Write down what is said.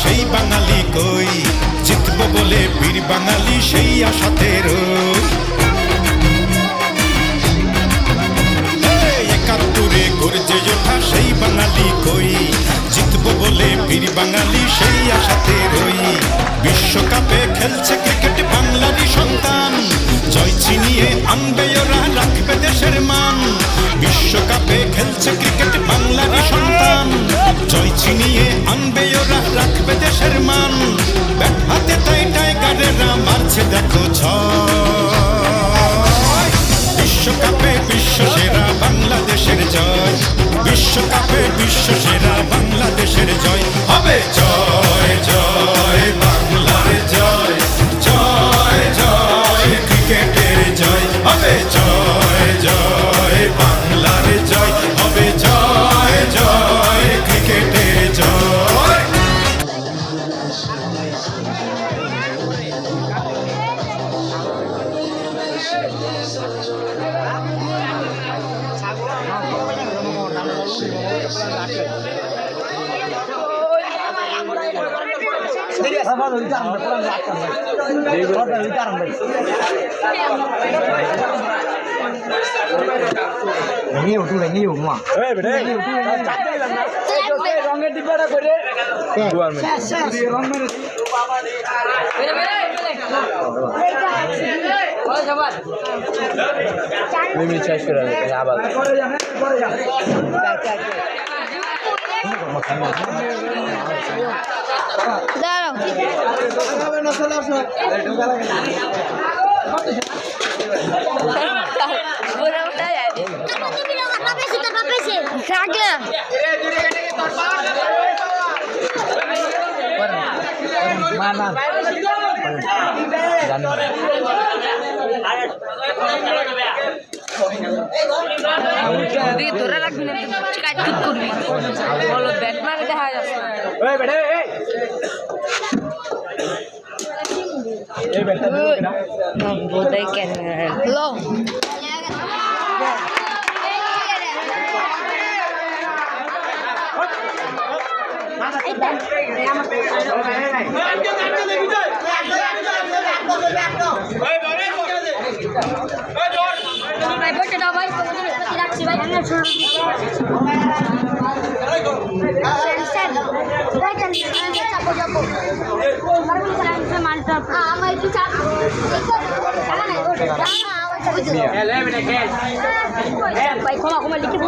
সেই বাঙালি কই, জিতবো বলে বীর বাঙালি সেই আশাতে রই। একাত্তরে গর্জে ওঠা সেই বাঙালি কই, জিতবো বলে বীর বাঙালি সেই আশাতে রই। বিশ্বকাপে খেলছে ক্রিকেট বাংলারই সন্তান, জয় ছিনিয়ে আনবে ওরা, রাখবে দেশের মান। বিশ্বকাপে খেলছে ক্রিকেট বাংলারই সন্তান, জয় ছিনিয়ে আনবে ওরা, রাখবে দেশের মান। ব্যাট হাতে তাই টাইগারেরা মারছে দেখো ছয়। বিশ্বকাপে বিশ্ব সেরা বাংলাদেশের জয়, বিশ্বকাপে বিশ্ব সেরা বাংলাদেশের জয় হবে। জয় জয় বাংলার জয়, জয় জয় ক্রিকেটের জয় হবে। জয় জয় বাংলার জয় হবে, জয় জয় ক্রিকেটের জয়। রঙের ডিব্বাটা করে আবার ধরে রাখবি না, করবি বলো ব্যাটম্যানে দেখা যাচ্ছে না বোধহয় কেন হ্যালো ক্ষমা লিখে